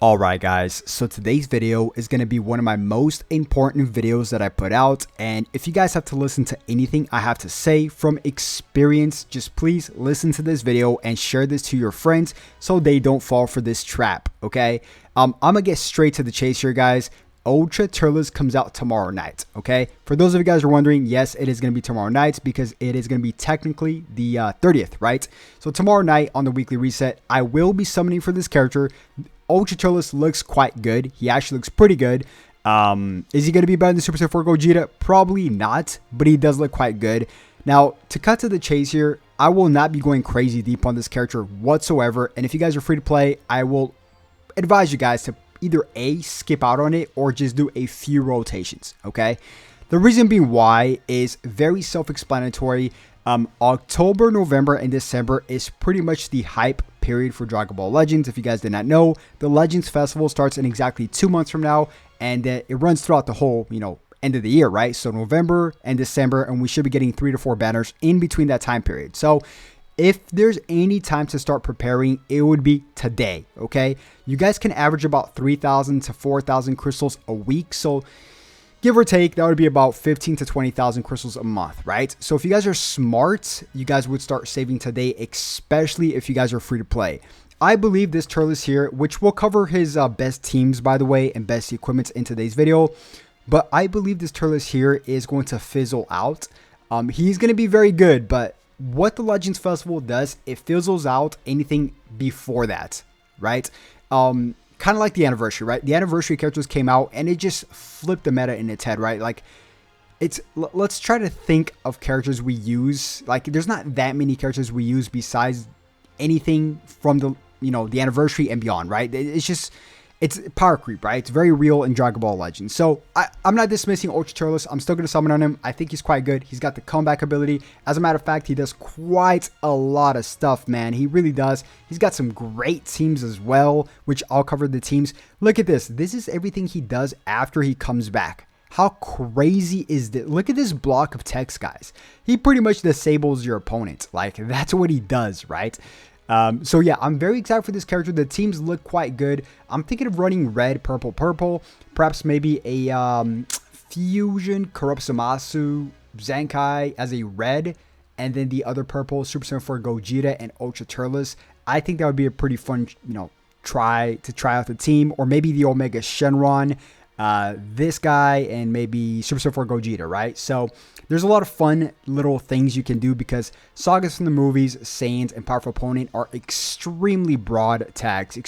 Alright guys, so today's video is going to be one of my most important videos that I put out, and if you guys have to listen to anything I have to say from experience, just please listen to this video and share this to your friends so they don't fall for this trap, okay? I'm going to get straight to the chase here guys. Ultra Turles comes out tomorrow night, okay? For those of you guys who are wondering, yes, it is going to be tomorrow night because it is going to be technically the 30th, right? So tomorrow night on the weekly reset, I will be summoning for this character. Ultra Turles looks quite good. He actually looks pretty good. Is he going to be better than Super Saiyan 4 Gogeta? Probably not, but he does look quite good. Now, to cut to the chase here, I will not be going crazy deep on this character whatsoever. And if you guys are free to play, I will advise you guys to either A, skip out on it, or just do a few rotations, okay? The reason being why is very self-explanatory. October, November, and December is pretty much the hype period for Dragon Ball Legends. If you guys did not know, the Legends Festival starts in exactly 2 months from now, and it runs throughout the whole, end of the year, right? So November and December, and we should be getting 3 to 4 banners in between that time period. So if there's any time to start preparing, it would be today, okay? You guys can average about 3,000 to 4,000 crystals a week, so give or take, that would be about 15 to 20,000 crystals a month, right? So if you guys are smart, you guys would start saving today, especially if you guys are free to play. I believe this Turles here, which will cover his best teams, by the way, and best equipments in today's video, but I believe this Turles here is going to fizzle out. He's going to be very good, but what the Legends Festival does, it fizzles out anything before that, right? Kind of like the anniversary, right? The anniversary characters came out and it just flipped the meta in its head, right? Like, let's try to think of characters we use. Like, there's not that many characters we use besides anything from the, the anniversary and beyond, right? It's power creep, right? It's very real in Dragon Ball Legends. So I'm not dismissing Ultra Turles. I'm still going to summon on him. I think he's quite good. He's got the comeback ability. As a matter of fact, he does quite a lot of stuff, man. He really does. He's got some great teams as well, which I'll cover the teams. Look at this. This is everything he does after he comes back. How crazy is this? Look at this block of text, guys. He pretty much disables your opponent. Like, that's what he does, right? So yeah, I'm very excited for this character. The teams look quite good. I'm thinking of running red, purple, purple. Perhaps maybe a fusion Corrupt Zamasu Zenkai as a red, and then the other purple Super Saiyan 4 Gogeta and Ultra Turles. I think that would be a pretty fun, try out the team, or maybe the Omega Shenron. This guy and maybe Super Saiyan 4 Gogeta, right? So there's a lot of fun little things you can do because sagas from the movies, Saiyans, and Powerful Opponent are extremely broad tags,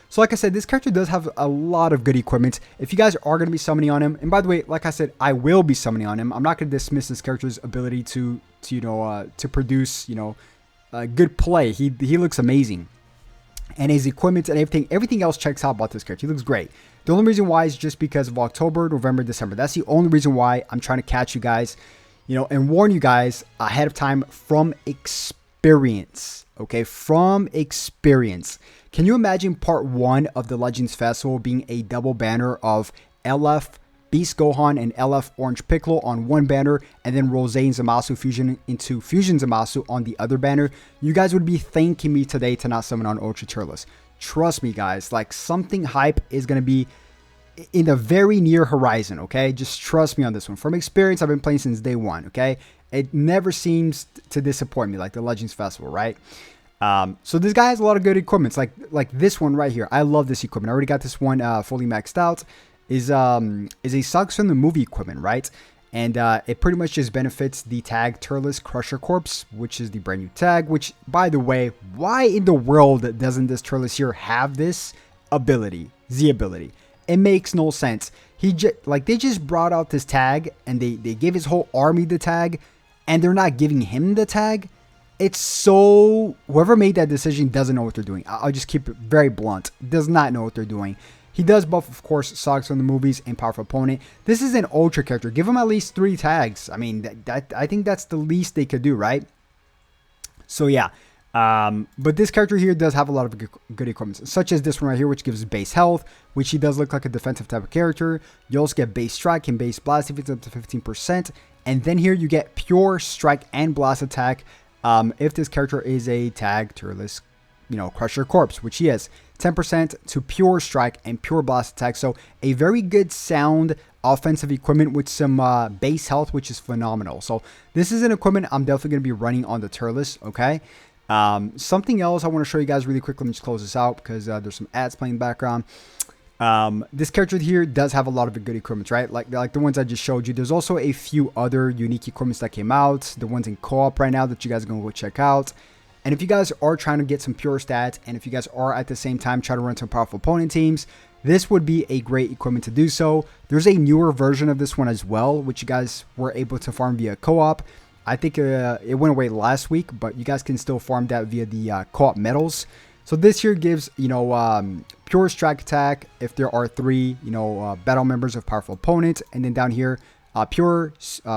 So like I said, this character does have a lot of good equipment. If you guys are going to be summoning on him, and by the way, like I said, I will be summoning on him. I'm not going to dismiss this character's ability to produce, good play. He looks amazing. And his equipment and everything else checks out about this character. He looks great. The only reason why is just because of October, November, December. That's the only reason why I'm trying to catch you guys, and warn you guys ahead of time from experience, okay? From experience. Can you imagine part 1 of the Legends Festival being a double banner of LF Beast Gohan and LF Orange Piccolo on one banner, and then Rose and Zamasu fusion into Fusion Zamasu on the other banner? You guys would be thanking me today to not summon on Ultra Turles. Trust me, guys. Like, something hype is going to be in the very near horizon, okay? Just trust me on this one. From experience, I've been playing since day 1, okay? It never seems to disappoint me like the Legends Festival, right? So this guy has a lot of good equipments, like this one right here. I love this equipment. I already got this one fully maxed out. Is a Sagas from the movie equipment, right? And it pretty much just benefits the tag Turles Crusher Corpse, which is the brand new tag, which, by the way, why in the world doesn't this Turles here have this ability, Z ability? It makes no sense. They just brought out this tag, and they gave his whole army the tag, and they're not giving him the tag. It's so... Whoever made that decision doesn't know what they're doing. I'll just keep it very blunt. Does not know what they're doing. He does buff, of course, Sagas from the movies and Powerful Opponent. This is an Ultra character. Give him at least 3 tags. I mean, I think that's the least they could do, right? So, yeah. But this character here does have a lot of good equipment, such as this one right here, which gives base health, which he does look like a defensive type of character. You also get base strike and base blast if it's up to 15%. And then here you get pure strike and blast attack if this character is a tag Turles, Crusher Corpse, which he is. 10% to pure strike and pure blast attack. So a very good sound offensive equipment with some base health, which is phenomenal. So this is an equipment I'm definitely going to be running on the Turles, okay? Something else I want to show you guys really quick. Let me just close this out because there's some ads playing in the background. This character here does have a lot of good equipment, right? Like the ones I just showed you. There's also a few other unique equipments that came out. The ones in co-op right now that you guys are going to go check out. And if you guys are trying to get some pure stats, and if you guys are at the same time trying to run some powerful opponent teams, this would be a great equipment to do so. There's a newer version of this one as well, which you guys were able to farm via co-op. I think it went away last week, but you guys can still farm that via the co-op medals. So this here gives, pure strike attack if there are 3, battle members of powerful opponents. And then down here, pure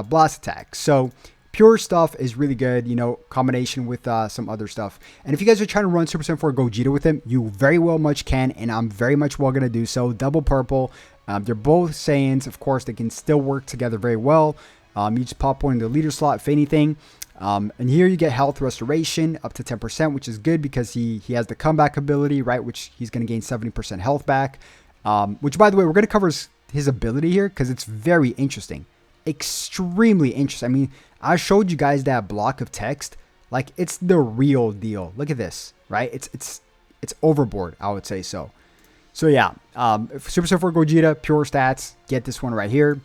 blast attack. So pure stuff is really good, combination with some other stuff. And if you guys are trying to run Super Saiyan 4 Gogeta with him, you very well much can, and I'm very much well going to do so. Double purple. They're both Saiyans. Of course, they can still work together very well. You just pop one in the leader slot, if anything. And here you get health restoration up to 10%, which is good because he has the comeback ability, right? Which he's going to gain 70% health back. Which, by the way, we're going to cover his ability here because it's very interesting. Extremely interesting. I mean, I showed you guys that block of text. Like, it's the real deal. Look at this, right? It's overboard, I would say so. So, yeah. Super Saiyan 4 Gogeta, pure stats. Get this one right here.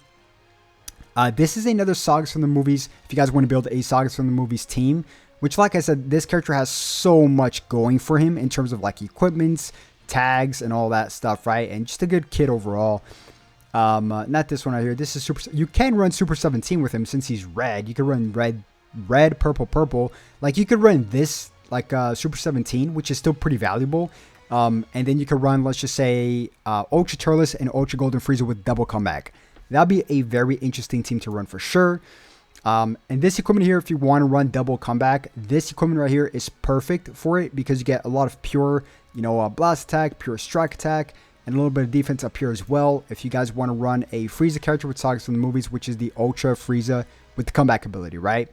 This is another Sagas from the Movies. If you guys want to build a Sagas from the Movies team, which, like I said, this character has so much going for him in terms of like equipments, tags, and all that stuff, right? And just a good kid overall. Not this one right here. This is Super. You can run Super 17 with him since he's red. You could run red, purple. Like you could run this like Super 17, which is still pretty valuable. And then you could run, let's just say, Ultra Turles and Ultra Golden Frieza with double comeback. That'll be a very interesting team to run for sure. And this equipment here, if you want to run double comeback, this equipment right here is perfect for it because you get a lot of pure, blast attack, pure strike attack, and a little bit of defense up here as well. If you guys want to run a Frieza character with Sagas from the Movies, which is the Ultra Frieza with the comeback ability, right?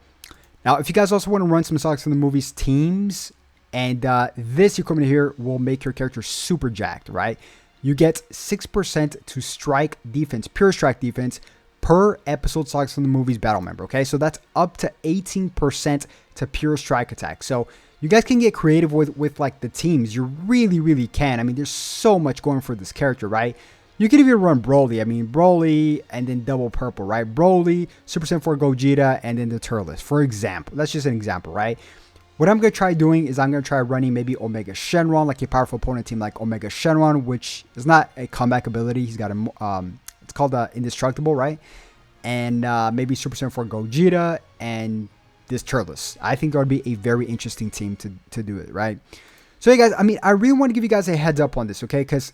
Now, if you guys also want to run some Sagas from the Movies teams, and this equipment here will make your character super jacked, right? You get 6% to strike defense, pure strike defense, per episode Sagas from the Movies battle member, okay? So that's up to 18% to pure strike attack. So you guys can get creative with like the teams. You really, really can. I mean, there's so much going for this character, right? You can even run Broly. I mean, Broly and then double purple, right? Broly, Super Saiyan 4 Gogeta, and then the Turles, for example. That's just an example, right? What I'm going to try doing is I'm going to try running maybe Omega Shenron, like a powerful opponent team like Omega Shenron, which is not a comeback ability. He's got a, it's called Indestructible, right? And maybe Super Saiyan 4 Gogeta and this Turles. I think that would be a very interesting team to do it, right? So, hey guys, I mean, I really want to give you guys a heads up on this, okay? Because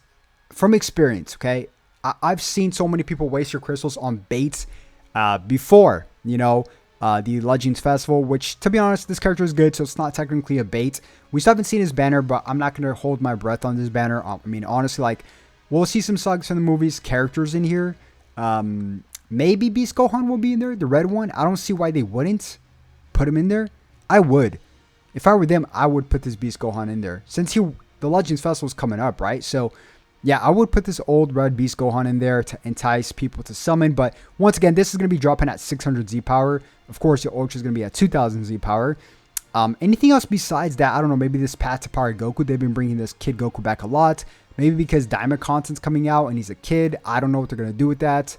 from experience, okay, I've seen so many people waste your crystals on baits before, the Legends Festival, which, to be honest, this character is good, so it's not technically a bait. We still haven't seen his banner, but I'm not going to hold my breath on this banner. I mean, honestly, like, we'll see some Sagas from the Movies characters in here. Maybe Beast Gohan will be in there, the red one. I don't see why they wouldn't put him in there. I would. If I were them, I would put this Beast Gohan in there. Since the Legends Festival is coming up, right? So, yeah, I would put this old red Beast Gohan in there to entice people to summon. But once again, this is going to be dropping at 600 Z power. Of course, your Ultra is going to be at 2000 Z power. Anything else besides that? I don't know. Maybe this Path to Power Goku. They've been bringing this Kid Goku back a lot. Maybe because Diamond Content's coming out and he's a kid. I don't know what they're going to do with that.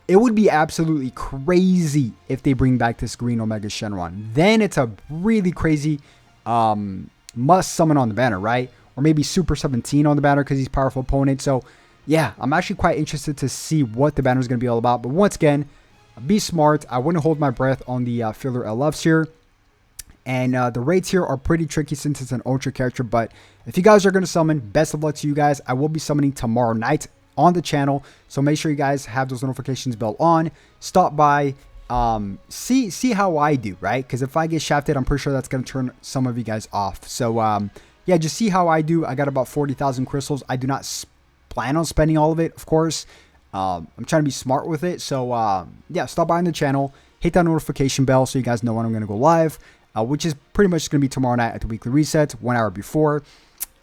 It would be absolutely crazy if they bring back this green Omega Shenron. Then it's a really crazy must summon on the banner, right? Or maybe Super 17 on the banner because he's a powerful opponent. So, yeah, I'm actually quite interested to see what the banner is going to be all about. But once again, be smart. I wouldn't hold my breath on the filler LFs here. And the rates here are pretty tricky since it's an Ultra character. But if you guys are going to summon, best of luck to you guys. I will be summoning tomorrow night on the channel. So make sure you guys have those notifications bell on. Stop by. See how I do, right? Because if I get shafted, I'm pretty sure that's going to turn some of you guys off. So, yeah, just see how I do. I got about 40,000 crystals. I do not plan on spending all of it, of course. I'm trying to be smart with it. So, yeah, stop by on the channel. Hit that notification bell so you guys know when I'm going to go live, which is pretty much going to be tomorrow night at the weekly reset, 1 hour before.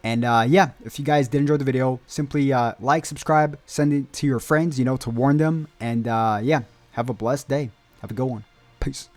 And yeah, if you guys did enjoy the video, simply like, subscribe, send it to your friends, you know, to warn them. And yeah, have a blessed day. Have a good one. Peace.